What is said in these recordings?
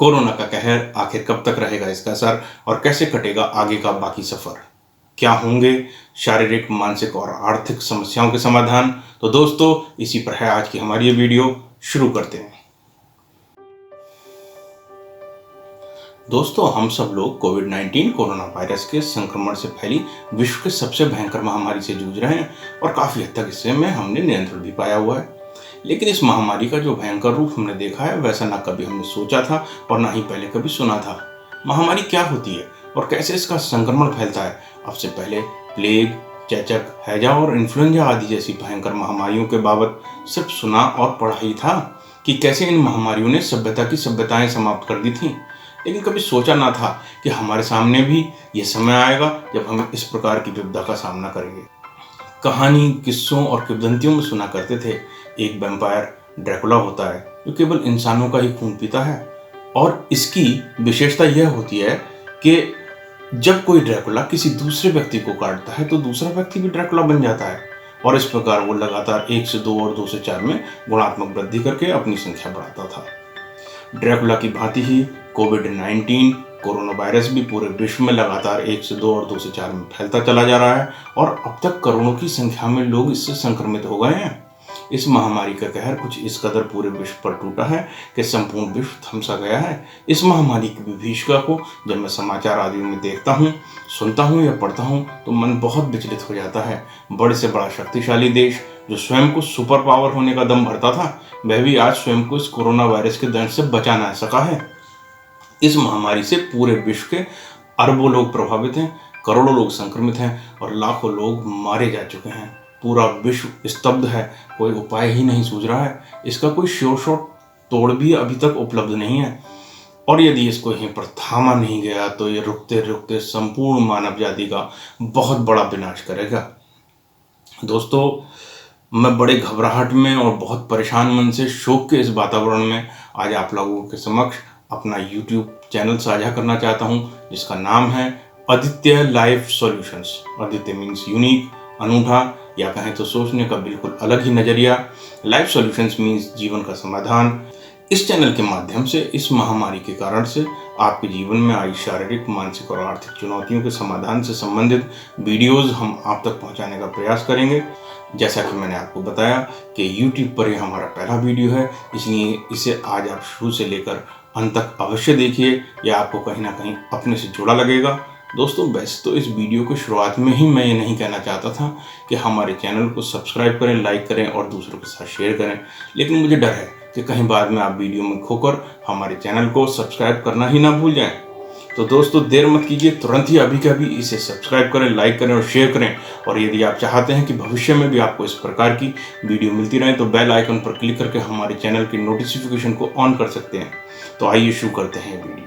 Corona का कहर आखिर कब तक रहेगा इसका असर और कैसे कटेगा आगे का बाकी सफर? क्या होंगे शारीरिक, मानसिक और आर्थिक समस्याओं के समाधान? तो दोस्तों, इसी पर है आज की हमारी ये वीडियो। शुरू करते हैं। दोस्तों, हम सब लोग कोविड-19 कोरोना वायरस के संक्रमण से फैली विश्व के सबसे भयंकर महामारी से जूझ रहे हैं और काफी हद तक इससे में हमने नियंत्रण भी पाया हुआ है। लेकिन इस महामारी का जो भयंकर रूप हमने देखा है, वैसा ना कभी हमने सोचा था और ना ही पहले कभी सुना था। महामारी क्या होती है और कैसे इसका संक्रमण फैलता है? अब से पहले प्लेग, चेचक, हैजा और इन्फ्लुएंजा आदि जैसी भयंकर महामारियों के बाबत सिर्फ सुना और पढ़ा ही था कि कैसे इन महामारियों ने सभ्यता की सभ्यताएं समाप्त कर दी थीं। लेकिन कभी सोचा ना था कि हमारे सामने भी ये समय आएगा जब हम इस प्रकार की विपदा का सामना करेंगे। कहानी, किस्सों और किंवदंतियों में सुना करते थे, एक वैम्पायर ड्रैकुला होता है जो केवल इंसानों का ही खून पीता है। और इसकी विशेषता यह होती है कि जब कोई ड्रैकुला किसी दूसरे व्यक्ति को काटता है तो दूसरा व्यक्ति भी ड्रैकुला बन जाता है। और इस प्रकार वो लगातार 1 से 2 और 2 से 4 में गुणात्मक वृद्धि करके अपनी संख्या बढ़ाता था। ड्रैकुला की भांति ही कोविड-19 कोरोना वायरस भी पूरे विश्व में लगातार 1 से 2 और 2 से 4 में फैलता चला जा रहा है और अब तक करोड़ों की संख्या में लोग इससे संक्रमित हो गए हैं। इस महामारी का कहर कुछ इस कदर पूरे विश्व पर टूटा है कि संपूर्ण विश्व थमसा गया है। इस महामारी की विभीषिका को जब मैं समाचार आदि में देखता हूँ, सुनता हूँ या पढ़ता हूँ तो मन बहुत विचलित हो जाता है। बड़े से बड़ा शक्तिशाली देश जो स्वयं को सुपर पावर होने का दम भरता था, वह भी आज स्वयं को इस कोरोना वायरस के दंश से बचा ना सका है। इस महामारी से पूरे विश्व के अरबों लोग प्रभावित हैं, करोड़ों लोग संक्रमित हैं और लाखों लोग मारे जा चुके हैं। पूरा विश्व स्तब्ध है, कोई उपाय ही नहीं सूझ रहा है। इसका कोई श्योर तोड़ भी अभी तक उपलब्ध नहीं है और यदि इसको यहीं पर थामा नहीं गया तो ये रुकते रुकते संपूर्ण मानव जाति का बहुत बड़ा विनाश करेगा। दोस्तों, मैं बड़े घबराहट में और बहुत परेशान मन से शोक के इस वातावरण में आज आप लोगों के समक्ष अपना YouTube चैनल साझा करना चाहता हूं, जिसका नाम है Aditya life solutions. Aditya means unique, अनूठा, या कहें तो सोचने का बिल्कुल अलग ही नजरिया। लाइफ सॉल्यूशंस मीन्स जीवन का समाधान। इस चैनल के माध्यम से इस महामारी के कारण से आपके जीवन में आई शारीरिक, मानसिक और आर्थिक चुनौतियों के समाधान से संबंधित वीडियोस हम आप तक पहुंचाने का प्रयास करेंगे। जैसा कि मैंने आपको बताया कि YouTube पर यह हमारा पहला वीडियो है, इसलिए इसे आज आप शुरू से लेकर अंत तक अवश्य देखिए, यह आपको कहीं ना कहीं अपने से जुड़ा लगेगा। दोस्तों, वैसे तो इस वीडियो की शुरुआत में ही मैं ये नहीं कहना चाहता था कि हमारे चैनल को सब्सक्राइब करें, लाइक करें और दूसरों के साथ शेयर करें, लेकिन मुझे डर है कि कहीं बाद में आप वीडियो में खोकर हमारे चैनल को सब्सक्राइब करना ही ना भूल जाएं। तो दोस्तों, देर मत कीजिए, तुरंत ही अभी के अभी इसे सब्सक्राइब करें, लाइक करें और शेयर करें। और यदि आप चाहते हैं कि भविष्य में भी आपको इस प्रकार की वीडियो मिलती रहे तो बेल आइकन पर क्लिक करके हमारे चैनल की नोटिफिकेशन को ऑन कर सकते हैं। तो आइए शुरू करते हैं वीडियो।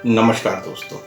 नमस्कार दोस्तों,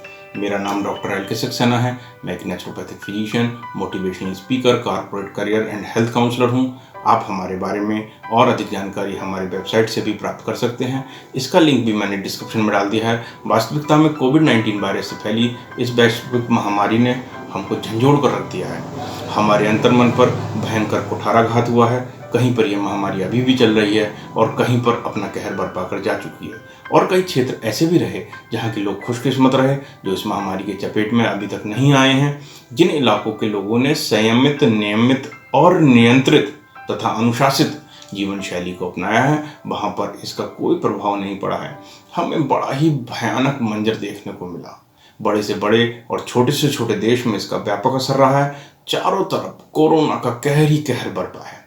मेरा नाम डॉक्टर एल.के. सक्सेना है। मैं एक naturopathic physician, motivational speaker, corporate career and health counsellor हूं। आप हमारे बारे में और अधिक जानकारी हमारे वेबसाइट से भी प्राप्त कर सकते हैं। इसका लिंक भी मैंने डिस्क्रिप्शन में डाल दिया है। वास्तविकता में कोविड-19 वायरस से फैली इस वैश्विक महामारी ने हमको झंझोड़ कर रख दिया है। हमारे अंतर्मन पर भयंकर कुठाराघात हुआ है। कहीं पर यह महामारी अभी भी चल रही है और कहीं पर अपना कहर बरपा कर जा चुकी है। और कई क्षेत्र ऐसे भी रहे जहां के लोग खुशकिस्मत रहे जो इस महामारी के चपेट में अभी तक नहीं आए हैं। जिन इलाकों के लोगों ने संयमित, नियमित और नियंत्रित तथा अनुशासित जीवन शैली को अपनाया है, वहां पर इसका कोई प्रभाव नहीं पड़ा है। हमें बड़ा ही भयानक मंजर देखने को मिला। बड़े से बड़े और छोटे से छोटे देश में इसका व्यापक असर रहा है। चारों तरफ कोरोना का कहर ही कहर बरपा है।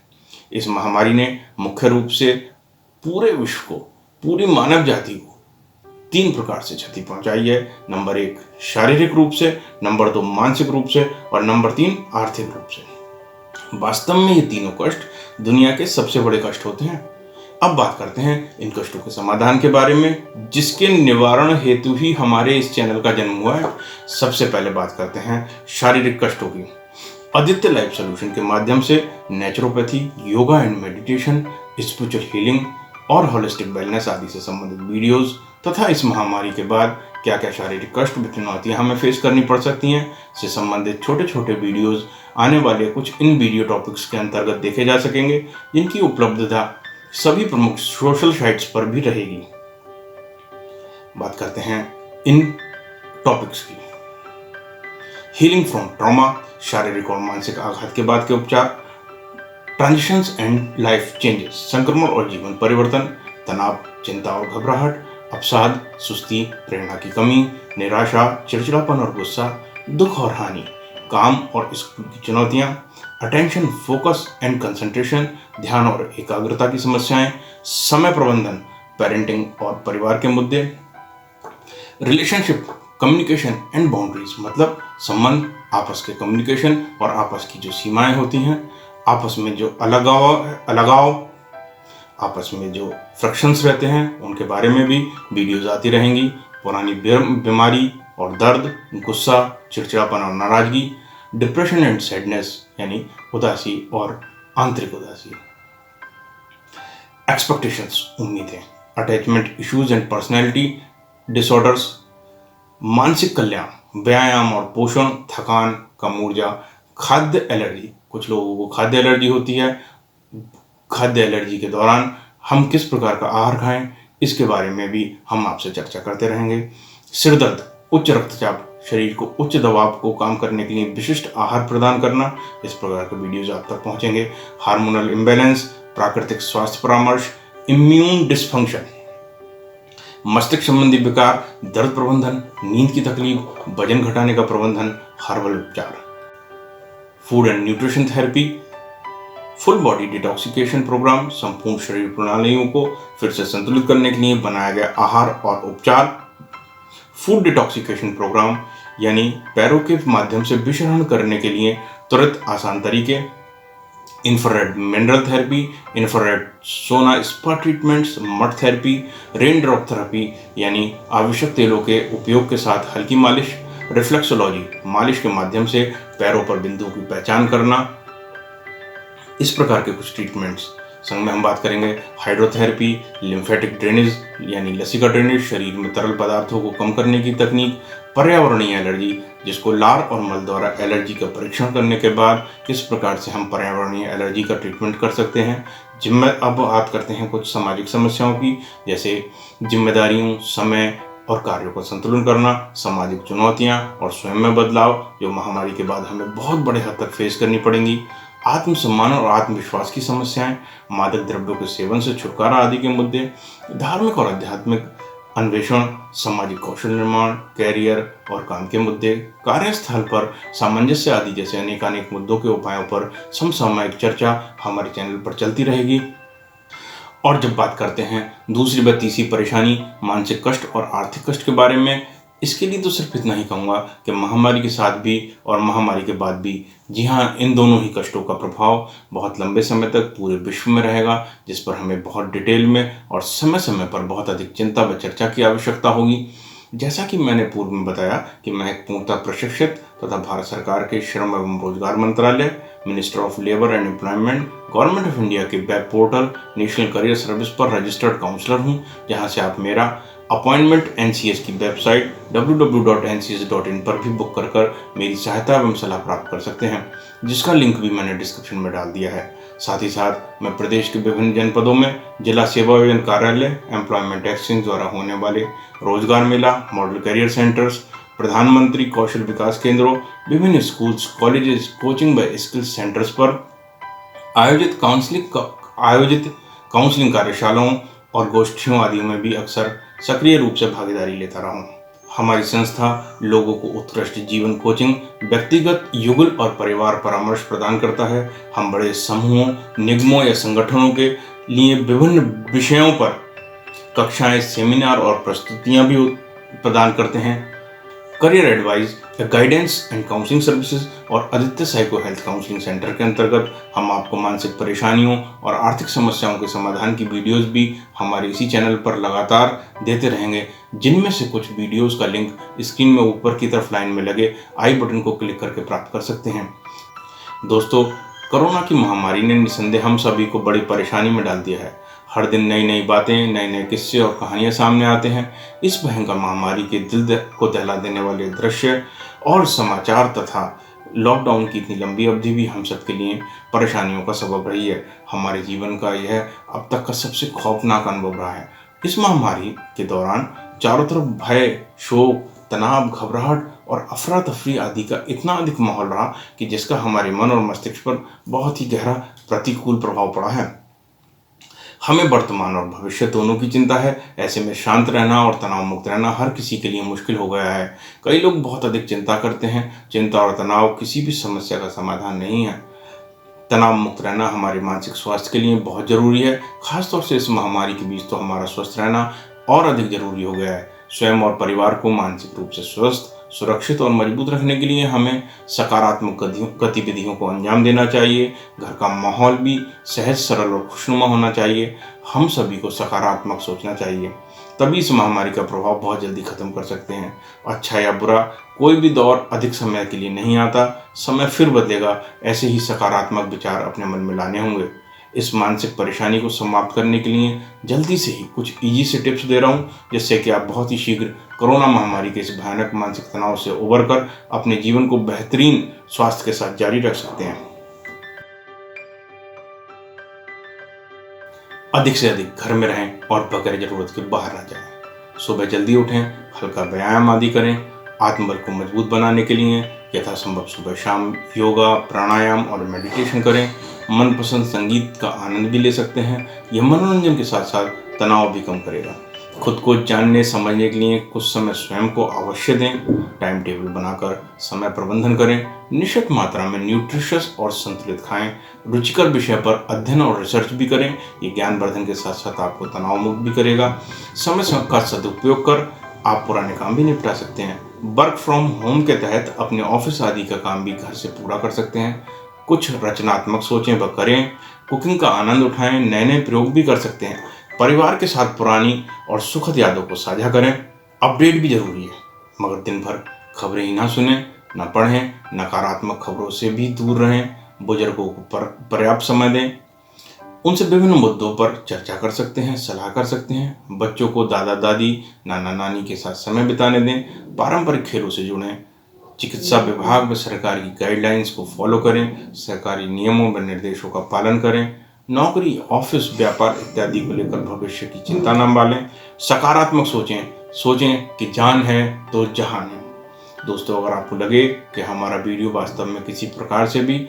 इस महामारी ने मुख्य रूप से पूरे विश्व को, पूरी मानव जाति को 3 प्रकार से क्षति पहुंचाई है। नंबर 1 शारीरिक रूप से, नंबर 2 मानसिक रूप से और नंबर 3 आर्थिक रूप से। वास्तव में ये तीनों कष्ट दुनिया के सबसे बड़े कष्ट होते हैं। अब बात करते हैं इन कष्टों के समाधान के बारे में, जिसके निवारण हेतु ही हमारे इस चैनल का जन्म हुआ है। सबसे पहले बात करते हैं शारीरिक कष्टों की। आदित्य लाइफ सॉल्यूशन के माध्यम से naturopathy, yoga and meditation, spiritual healing और होलिस्टिक वेलनेस आदि से संबंधित वीडियोस तथा इस महामारी के बाद क्या क्या शारीरिक कष्ट, चुनौतियां हमें फेस करनी पड़ सकती हैं से संबंधित छोटे छोटे वीडियोस आने वाले कुछ इन वीडियो टॉपिक्स के अंतर्गत देखे जा सकेंगे, जिनकी उपलब्धता सभी प्रमुख सोशल साइट्स पर भी रहेगी। बात करते हैं इन टॉपिक्स की। हीलिंग फ्रॉम ट्रॉमा, शारीरिक और मानसिक आघात के बाद के उपचार, ट्रांजिशंस एंड लाइफ चेंजेस, संक्रमण और जीवन परिवर्तन, तनाव, चिंता और घबराहट, अवसाद, सुस्ती, प्रेरणा की कमी, निराशा, चिड़चिड़ापन और गुस्सा, दुख और हानि, काम और स्कूल की चुनौतियां, अटेंशन, फोकस एंड कंसंट्रेशन, ध्यान और एकाग्रता की समस्याएं, समय प्रबंधन, पेरेंटिंग और परिवार के मुद्दे, रिलेशनशिप, कम्युनिकेशन एंड बाउंड्रीज, मतलब संबंध, आपस के कम्युनिकेशन और आपस की जो सीमाएं होती हैं, आपस में जो अलगाव, आपस में जो फ्रिक्शंस रहते हैं, उनके बारे में भी वीडियोज आती रहेंगी। पुरानी बीमारी और दर्द, गुस्सा, चिड़चिड़ापन और नाराजगी, डिप्रेशन एंड सैडनेस यानी उदासी और आंतरिक उदासी, एक्सपेक्टेशंस, उम्मीदें, attachment issues and personality disorders, मानसिक कल्याण, व्यायाम और पोषण, थकान, कम ऊर्जा, खाद्य एलर्जी, कुछ लोगों को खाद्य एलर्जी होती है। खाद्य एलर्जी के दौरान हम किस प्रकार का आहार खाएं, इसके बारे में भी हम आपसे चर्चा करते रहेंगे। सिर दर्द, उच्च रक्तचाप, शरीर को उच्च दबाव को काम करने के लिए विशिष्ट आहार प्रदान करना, इस प्रकार के वीडियोज आप तक पहुंचेंगे। हार्मोनल इम्बैलेंस, प्राकृतिक स्वास्थ्य परामर्श, इम्यून डिस्फंक्शन, मस्तिष्क संबंधी विकार, दर्द प्रबंधन, नींद की तकलीफ, वजन घटाने का प्रबंधन, हर्बल उपचार, food and nutrition therapy, full body detoxification program, संपूर्ण शरीर प्रणालियों को फिर से संतुलित करने के लिए बनाया गया आहार और उपचार, फूड डिटॉक्सिकेशन प्रोग्राम यानी पैरों के माध्यम से विषहरण करने के लिए त्वरित आसान तरीके, इंफ्रारेड मिनरल थेरेपी, इंफ्रारेड सोना spa treatments, mud therapy, rain drop therapy यानी आवश्यक तेलों के उपयोग के साथ हल्की मालिश, रिफ्लेक्सोलॉजी, मालिश के माध्यम से पैरों पर बिंदुओं की पहचान करना, इस प्रकार के कुछ ट्रीटमेंट्स। संग में हम बात करेंगे हाइड्रोथेरेपी, लिम्फेटिक ड्रेनेज यानी लसिका ड्रेनेज, शरीर में तरल पदार्थों को कम करने की तकनीक, पर्यावरणीय एलर्जी, जिसको लार और मल द्वारा एलर्जी का परीक्षण करने के बाद किस प्रकार से हम पर्यावरणीय एलर्जी का ट्रीटमेंट कर सकते हैं। अब बात करते हैं कुछ सामाजिक समस्याओं की, जैसे जिम्मेदारियों, समय और कार्यों का संतुलन करना, सामाजिक चुनौतियां और स्वयं में बदलाव जो महामारी के बाद हमें बहुत बड़े हद तक फेस करनी पड़ेंगी, आत्मसम्मान और आत्मविश्वास की समस्याएं, मादक द्रव्यों के सेवन से छुटकारा आदि के मुद्दे, धार्मिक और आध्यात्मिक अन्वेषण, सामाजिक कौशल निर्माण, कैरियर और काम के मुद्दे, कार्यस्थल पर सामंजस्य आदि जैसे अनेकानेक मुद्दों के उपायों पर समसामयिक चर्चा हमारे चैनल पर चलती रहेगी। और जब बात करते हैं दूसरी व तीसरी परेशानी, मानसिक कष्ट और आर्थिक कष्ट के बारे में, इसके लिए तो सिर्फ इतना ही कहूँगा कि महामारी के साथ भी और महामारी के बाद भी, जी हाँ, इन दोनों ही कष्टों का प्रभाव बहुत लंबे समय तक पूरे विश्व में रहेगा, जिस पर हमें बहुत डिटेल में और समय समय पर बहुत अधिक चिंता व चर्चा की आवश्यकता होगी। जैसा कि मैंने पूर्व में बताया कि मैं एक पूर्णतः प्रशिक्षित तथा भारत सरकार के श्रम एवं रोजगार मंत्रालय, minister of labour and employment, government of India के web portal national career service पर रजिस्टर्ड काउंसलर हूँ, जहाँ से आप मेरा अपॉइंटमेंट एनसीएस की वेबसाइट www.ncs.in पर भी बुक कर मेरी सहायता एवं सलाह प्राप्त कर सकते हैं, जिसका लिंक भी मैंने डिस्क्रिप्शन में डाल दिया है। साथ ही साथ मैं प्रदेश के विभिन्न जनपदों में जिला सेवा योजना कार्यालय, एम्प्लॉयमेंट एक्सचेंज द्वारा होने वाले रोजगार मेला, मॉडल करियर सेंटर्स, प्रधानमंत्री कौशल विकास केंद्रों, विभिन्न स्कूल्स, कॉलेजेस, कोचिंग व स्किल सेंटर्स पर आयोजित काउंसलिंग कार्यशालाओं और गोष्ठियों आदि में भी अक्सर सक्रिय रूप से भागीदारी लेता रहा हूँ। हमारी संस्था लोगों को उत्कृष्ट जीवन कोचिंग, व्यक्तिगत, युगल और परिवार परामर्श प्रदान करता है। हम बड़े समूहों, निगमों या संगठनों के लिए विभिन्न विषयों पर कक्षाएं, सेमिनार और प्रस्तुतियां भी प्रदान करते हैं। Career advice, guidance and counselling services और Aditya psycho health counselling centre के अंतर्गत हम आपको मानसिक परेशानियों और आर्थिक समस्याओं के समाधान की वीडियोस भी हमारे इसी चैनल पर लगातार देते रहेंगे, जिनमें से कुछ वीडियोस का लिंक स्क्रीन में ऊपर की तरफ लाइन में लगे आई बटन को क्लिक करके प्राप्त कर सकते हैं। दोस्तों, कोरोना की महामारी ने निसंदेह हम सभी को बड़ी परेशानी में डाल दिया है। हर दिन नई नई बातें, नए नए किस्से और कहानियां सामने आते हैं। इस भयंकर महामारी के दिल को दहला देने वाले दृश्य और समाचार तथा लॉकडाउन की इतनी लंबी अवधि भी हम सबके लिए परेशानियों का सबब रही है। हमारे जीवन का यह अब तक का सबसे खौफनाक अनुभव रहा है। इस महामारी के दौरान चारों तरफ भय, शोक, तनाव, घबराहट और अफरा-तफरी आदि का इतना अधिक माहौल रहा कि जिसका हमारे मन और मस्तिष्क पर बहुत ही गहरा प्रतिकूल प्रभाव पड़ा है। हमें वर्तमान और भविष्य दोनों की चिंता है। ऐसे में शांत रहना और तनाव मुक्त रहना हर किसी के लिए मुश्किल हो गया है। कई लोग बहुत अधिक चिंता करते हैं। चिंता और तनाव किसी भी समस्या का समाधान नहीं है। तनाव मुक्त रहना हमारे मानसिक स्वास्थ्य के लिए बहुत जरूरी है। खासतौर से इस महामारी के बीच तो हमारा स्वस्थ रहना और अधिक जरूरी हो गया है। स्वयं और परिवार को मानसिक रूप से स्वस्थ, सुरक्षित और मजबूत रखने के लिए हमें सकारात्मक गतिविधियों को अंजाम देना चाहिए। घर का माहौल भी सहज, सरल और खुशनुमा होना चाहिए। हम सभी को सकारात्मक सोचना चाहिए, तभी इस महामारी का प्रभाव बहुत जल्दी खत्म कर सकते हैं। अच्छा या बुरा, कोई भी दौर अधिक समय के लिए नहीं आता। समय फिर बदलेगा। ऐसे ही सकारात्मक विचार अपने मन में लाने होंगे। इस मानसिक परेशानी को समाप्त करने के लिए जल्दी से ही कुछ इजी से टिप्स दे रहा हूँ, जिससे कि आप बहुत ही शीघ्र कोरोना महामारी के इस भयानक मानसिक तनाव से उबर कर अपने जीवन को बेहतरीन स्वास्थ्य के साथ जारी रख सकते हैं। अधिक से अधिक घर में रहें और बगैर जरूरत के बाहर न जाएं। सुबह जल्दी उठें, हल्का व्यायाम आदि करें। आत्मबल को मजबूत बनाने के लिए यथासंभव सुबह शाम योगा, प्राणायाम और मेडिटेशन करें। मनपसंद संगीत का आनंद भी ले सकते हैं। यह मनोरंजन के साथ साथ तनाव भी कम करेगा। खुद को जानने समझने के लिए कुछ समय स्वयं को अवश्य दें। टाइम टेबल बनाकर समय प्रबंधन करें। निश्चित मात्रा में न्यूट्रिशियस और संतुलित खाएं। रुचिकर विषय पर अध्ययन और रिसर्च भी करें। ये ज्ञानवर्धन के साथ साथ आपको तनाव मुक्त भी करेगा। समय का सदुपयोग कर आप पुराने काम भी निपटा सकते हैं। वर्क फ्रॉम होम के तहत अपने ऑफिस आदि का काम भी घर से पूरा कर सकते हैं। कुछ रचनात्मक सोचें व करें। कुकिंग का आनंद उठाएं। नए नए प्रयोग भी कर सकते हैं। परिवार के साथ पुरानी और सुखद यादों को साझा करें। अपडेट भी जरूरी है, मगर दिन भर खबरें ही ना सुने, न पढ़ें। नकारात्मक खबरों से भी दूर रहें। बुजुर्गों को पर्याप्त समय दें। उनसे विभिन्न मुद्दों पर चर्चा कर सकते हैं, सलाह कर सकते हैं। बच्चों को दादा दादी, नाना नानी के साथ समय बिताने दें। पारंपरिक खेलों से जुड़ें। चिकित्सा विभाग में सरकार की गाइडलाइंस को फॉलो करें। सरकारी नियमों व निर्देशों का पालन करें। नौकरी, ऑफिस, व्यापार इत्यादि को लेकर भविष्य की चिंता न पालें। सकारात्मक सोचें कि जान है तो जहान है। दोस्तों, अगर आपको लगे कि हमारा वीडियो वास्तव में किसी प्रकार से भी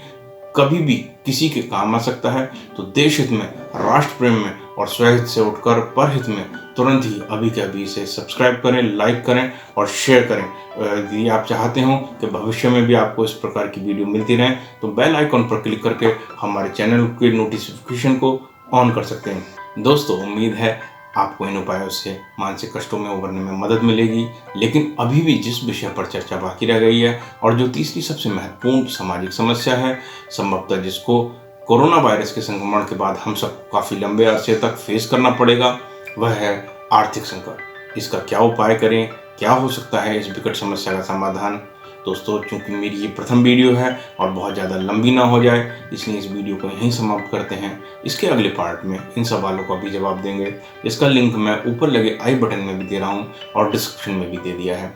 कभी भी किसी के काम आ सकता है, तो देश हित में, राष्ट्र प्रेम में और स्वहित से उठकर परहित में तुरंत ही अभी के अभी इसे सब्सक्राइब करें, लाइक करें और शेयर करें। यदि आप चाहते हो कि भविष्य में भी आपको इस प्रकार की वीडियो मिलती रहें, तो बेल आइकॉन पर क्लिक करके हमारे चैनल के नोटिफिकेशन को ऑन कर सकते हैं। दोस्तों, उम्मीद है आपको इन उपायों से मानसिक कष्टों में उबरने में मदद मिलेगी। लेकिन अभी भी जिस विषय पर चर्चा बाकी रह गई है और जो तीसरी सबसे महत्वपूर्ण सामाजिक समस्या है, संभवतः जिसको कोरोना वायरस के संक्रमण के बाद हम सब काफ़ी लंबे अरसे तक फेस करना पड़ेगा, वह है आर्थिक संकट। इसका क्या उपाय करें, क्या हो सकता है इस विकट समस्या का समाधान? दोस्तों, चूंकि मेरी ये प्रथम वीडियो है और बहुत ज़्यादा लंबी ना हो जाए, इसलिए इस वीडियो को यहीं समाप्त करते हैं। इसके अगले पार्ट में इन सवालों का भी जवाब देंगे। इसका लिंक मैं ऊपर लगे आई बटन में भी दे रहा हूँ और डिस्क्रिप्शन में भी दे दिया है।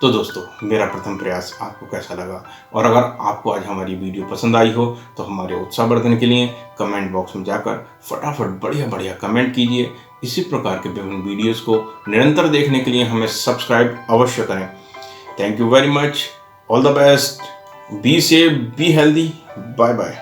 तो दोस्तों, मेरा प्रथम प्रयास आपको कैसा लगा? और अगर आपको आज हमारी वीडियो पसंद आई हो तो हमारे उत्साहवर्धन के लिए कमेंट बॉक्स में जाकर फटाफट बढ़िया बढ़िया कमेंट कीजिए। इसी प्रकार के विभिन्न वीडियोज़ को निरंतर देखने के लिए हमें सब्सक्राइब अवश्य करें। Thank you very much. All the best. Be safe, be healthy. Bye bye.